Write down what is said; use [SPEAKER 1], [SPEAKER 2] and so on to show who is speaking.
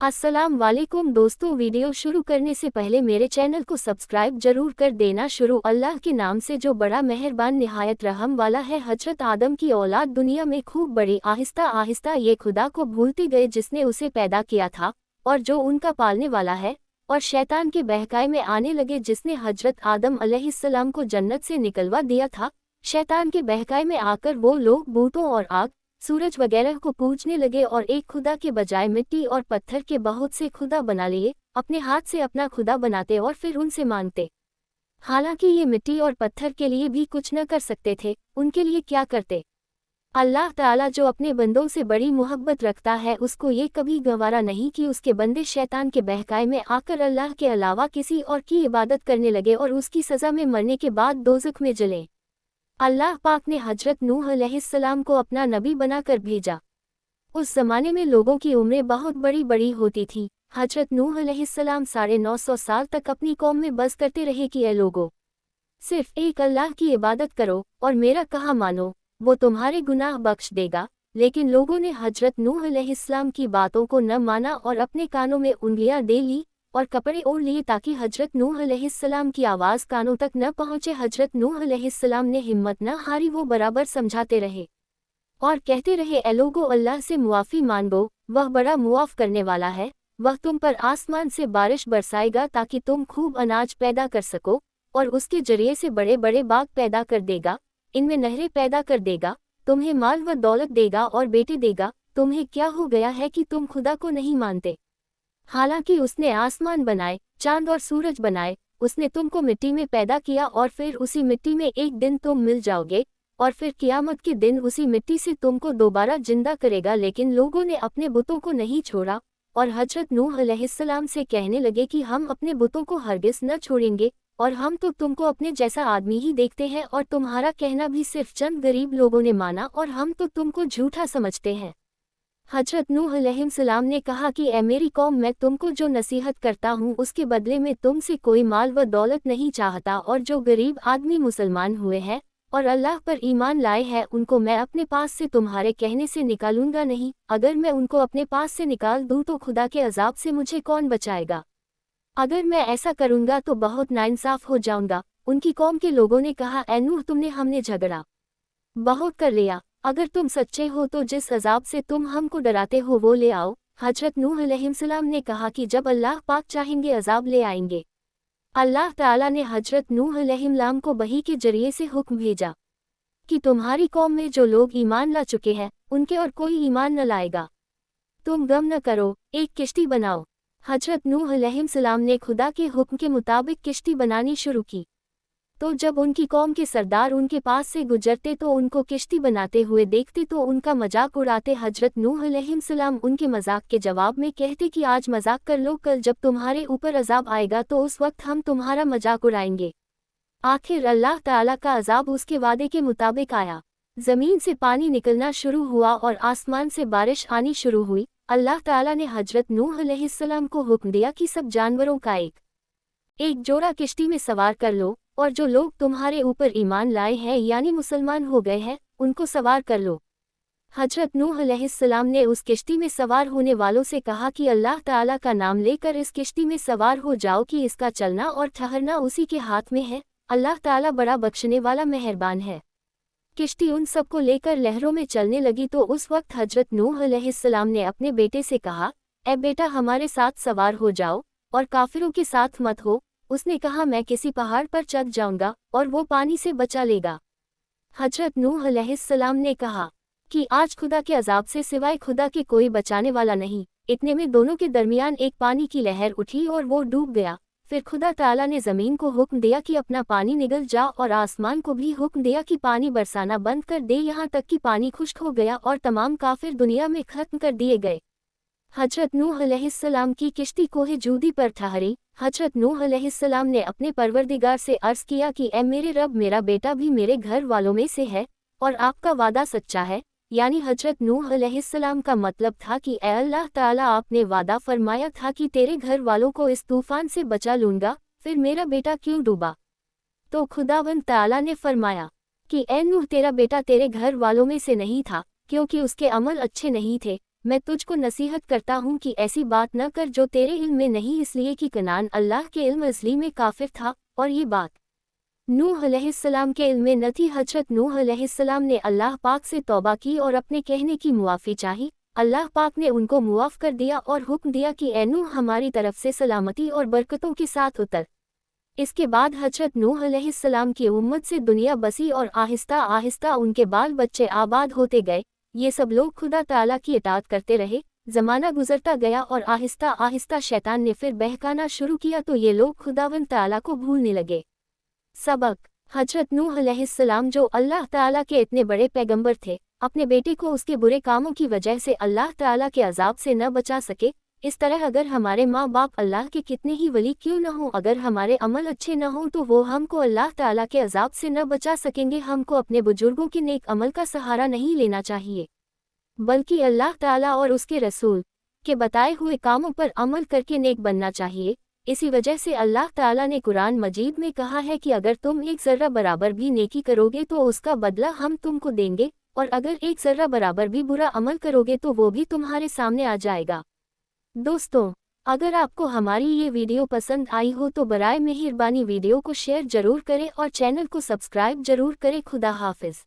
[SPEAKER 1] अस्सलाम वालेकुम दोस्तों, वीडियो शुरू करने से पहले मेरे चैनल को सब्सक्राइब जरूर कर देना। शुरू अल्लाह के नाम से जो बड़ा मेहरबान निहायत रहम वाला है। हजरत आदम की औलाद दुनिया में खूब बड़ी, आहिस्ता आहिस्ता ये खुदा को भूलते गए जिसने उसे पैदा किया था और जो उनका पालने वाला है, और शैतान के बहकाए में आने लगे जिसने हजरत आदम अलैहिस्सलाम को जन्नत से निकलवा दिया था। शैतान के बहकाए में आकर वो लोग बूतों और आग, सूरज वगैरह को पूजने लगे और एक खुदा के बजाय मिट्टी और पत्थर के बहुत से खुदा बना लिए, अपने हाथ से अपना खुदा बनाते और फिर उनसे मांगते। हालांकि ये मिट्टी और पत्थर के लिए भी कुछ न कर सकते थे, उनके लिए क्या करते। अल्लाह ताला जो अपने बंदों से बड़ी मोहब्बत रखता है, उसको ये कभी गवारा नहीं कि उसके बंदे शैतान के बहकाए में आकर अल्लाह के अलावा किसी और की इबादत करने लगे और उसकी सज़ा में मरने के बाद दोज़ख में जले। अल्लाह पाक ने हजरत नूह अलैहिस्सलाम को अपना नबी बनाकर भेजा। उस ज़माने में लोगों की उम्रें बहुत बड़ी बड़ी होती थी। हजरत नूह अलैहिस्सलाम 950 साल तक अपनी कौम में बस करते रहे कि ए लोगों, सिर्फ एक अल्लाह की इबादत करो और मेरा कहा मानो, वो तुम्हारे गुनाह बख्श देगा। लेकिन लोगों ने हजरत नूह अलैहिस्सलाम की बातों को न माना और अपने कानों में उंगलियां दे ली और कपड़े ओढ़ लिए ताकि हजरत नूह अलैहिस्सलाम की आवाज़ कानों तक न पहुँचे। हजरत नूह अलैहिस्सलाम ने हिम्मत न हारी, वो बराबर समझाते रहे और कहते रहे, ए लोगो, अल्लाह से मुआफ़ी मांगो, वह बड़ा मुआफ़ करने वाला है। वह तुम पर आसमान से बारिश बरसाएगा ताकि तुम खूब अनाज पैदा कर सको और उसके जरिए से बड़े बड़े बाग पैदा कर देगा, इनमें नहरें पैदा कर देगा, तुम्हें माल व दौलत देगा और बेटे देगा। तुम्हें क्या हो गया है कि तुम खुदा को नहीं मानते? हालांकि उसने आसमान बनाए, चांद और सूरज बनाए, उसने तुमको मिट्टी में पैदा किया और फिर उसी मिट्टी में एक दिन तुम मिल जाओगे और फिर क़यामत के दिन उसी मिट्टी से तुमको दोबारा जिंदा करेगा। लेकिन लोगों ने अपने बुतों को नहीं छोड़ा और हजरत नूह अलैहिस्सलाम से कहने लगे कि हम अपने बुतों को हरगिज़ न छोड़ेंगे और हम तो तुमको अपने जैसा आदमी ही देखते हैं और तुम्हारा कहना भी सिर्फ चंद गरीब लोगों ने माना और हम तो तुमको झूठा समझते हैं। हजरत नूह अलैहिस्सलाम ने कहा कि ए मेरी कौम, मैं तुमको जो नसीहत करता हूँ उसके बदले में तुमसे कोई माल व दौलत नहीं चाहता, और जो गरीब आदमी मुसलमान हुए हैं और अल्लाह पर ईमान लाए हैं उनको मैं अपने पास से तुम्हारे कहने से निकालूंगा नहीं। अगर मैं उनको अपने पास से निकाल दूँ तो खुदा के अजाब से मुझे कौन बचाएगा? अगर मैं ऐसा करूँगा तो बहुत नाइंसाफ हो जाऊँगा। उनकी कौम के लोगों ने कहा, ए नूह, हमने झगड़ा बहुत कर लिया, अगर तुम सच्चे हो तो जिस अजाब से तुम हमको डराते हो वो ले आओ। हजरत नूह अलैहिस्सलाम ने कहा कि जब अल्लाह पाक चाहेंगे अजाब ले आएंगे। अल्लाह ताला ने हजरत नूह अलैहिस्सलाम को वही के जरिए से हुक्म भेजा कि तुम्हारी कौम में जो लोग ईमान ला चुके हैं उनके और कोई ईमान न लाएगा। तुम गम न करो, एक किश्ती बनाओ। हजरत नूह अलैहिस्सलाम ने खुदा के हुक्म के मुताबिक किश्ती बनानी शुरू की। तो जब उनकी कौम के सरदार उनके पास से गुजरते तो उनको किश्ती बनाते हुए देखते तो उनका मजाक उड़ाते। हजरत नूह अलैहिस्सलाम उनके मजाक के जवाब में कहते कि आज मजाक कर लो, कल जब तुम्हारे ऊपर अजाब आएगा तो उस वक्त हम तुम्हारा मजाक उड़ाएंगे। आखिर अल्लाह ताला का अजाब उसके वादे के मुताबिक आया। ज़मीन से पानी निकलना शुरू हुआ और आसमान से बारिश आनी शुरू हुई। अल्लाह ताला ने हजरत नूह अलैहिस्सलाम को हुक्म दिया कि सब जानवरों का एक जोड़ा किश्ती में सवार कर लो और जो लोग तुम्हारे ऊपर ईमान लाए हैं यानी मुसलमान हो गए हैं उनको सवार कर लो। हजरत नूह अलैहिस्सलाम ने उस किश्ती में सवार होने वालों से कहा कि अल्लाह ताला का नाम लेकर इस किश्ती में सवार हो जाओ कि इसका चलना और ठहरना उसी के हाथ में है। अल्लाह ताला बड़ा बख्शने वाला मेहरबान है। किश्ती उन सबको लेकर लहरों में चलने लगी तो उस वक्त हजरत नूह अलैहिस्सलाम ने अपने बेटे से कहा, ए बेटा, हमारे साथ सवार हो जाओ और काफिरों के साथ मत हो। उसने कहा, मैं किसी पहाड़ पर चढ़ जाऊंगा और वो पानी से बचा लेगा। हजरत नूह अलैहिस्सलाम ने कहा कि आज खुदा के अजाब से सिवाय खुदा के कोई बचाने वाला नहीं। इतने में दोनों के दरमियान एक पानी की लहर उठी और वो डूब गया। फिर खुदा ताला ने ज़मीन को हुक्म दिया कि अपना पानी निगल जा और आसमान को भी हुक्म दिया कि पानी बरसाना बंद कर दे, यहाँ तक कि पानी खुश्क हो गया और तमाम काफिर दुनिया में खत्म कर दिए गए। हजरत नूह अलैहिस्सलाम की किश्ती कोहे जूदी पर ठहरी। हजरत नूह अलैहिस्सलाम ने अपने परवरदिगार से अर्ज़ किया कि ए मेरे रब, मेरा बेटा भी मेरे घर वालों में से है और आपका वादा सच्चा है। यानी हजरत नूह अलैहिस्सलाम का मतलब था कि ए अल्लाह ताला, आपने वादा फरमाया था कि तेरे घर वालों को इस तूफान से बचा लूँगा, फिर मेरा बेटा क्यों डूबा? तो खुदावंद ताला ने फरमाया कि ए नूह, तेरा बेटा तेरे घर वालों में से नहीं था क्योंकि उसके अमल अच्छे नहीं थे। میں تجھ کو نصیحت کرتا ہوں کہ ایسی بات نہ کر جو تیرے علم میں نہیں، اس لیے کہ کنعان اللہ کے علم ازلی میں کافر تھا، اور یہ بات نوح علیہ السلام کے علم میں نہ تھی۔ حضرت نوح علیہ السلام نے اللہ پاک سے توبہ کی اور اپنے کہنے کی معافی چاہی۔ اللہ پاک نے ان کو معاف کر دیا اور حکم دیا کہ اے نوح ہماری طرف سے سلامتی اور برکتوں کے ساتھ اتر۔ اس کے بعد حضرت نوح علیہ السلام کی امت سے دنیا بسی اور آہستہ آہستہ ان کے بال بچے آباد ہوتے گئے۔ یہ سب لوگ خدا تعالیٰ کی اطاعت کرتے رہے۔ زمانہ گزرتا گیا اور آہستہ آہستہ شیطان نے پھر بہکانا شروع کیا تو یہ لوگ خداوند تعالیٰ کو بھولنے لگے۔ سبق: حضرت نوح علیہ السلام جو اللہ تعالیٰ کے اتنے بڑے پیغمبر تھے، اپنے بیٹے کو اس کے برے کاموں کی وجہ سے اللہ تعالیٰ کے عذاب سے نہ بچا سکے۔ اس طرح اگر ہمارے ماں باپ اللہ کے کتنے ہی ولی کیوں نہ ہوں، اگر ہمارے عمل اچھے نہ ہوں تو وہ ہم کو اللہ تعالیٰ کے عذاب سے نہ بچا سکیں گے۔ ہم کو اپنے بزرگوں کے نیک عمل کا سہارا نہیں لینا چاہیے، بلکہ اللہ تعالیٰ اور اس کے رسول کے بتائے ہوئے کاموں پر عمل کر کے نیک بننا چاہیے۔ اسی وجہ سے اللہ تعالیٰ نے قرآن مجید میں کہا ہے کہ اگر تم ایک ذرہ برابر بھی نیکی کرو گے تو اس کا بدلہ ہم تم کو دیں گے، اور اگر ایک ذرہ برابر بھی برا عمل کرو گے تو وہ بھی تمہارے سامنے آ جائے گا۔ دوستوں، اگر آپ کو ہماری یہ ویڈیو پسند آئی ہو تو برائے مہربانی ویڈیو کو شیئر ضرور کریں اور چینل کو سبسکرائب ضرور کریں۔ خدا حافظ۔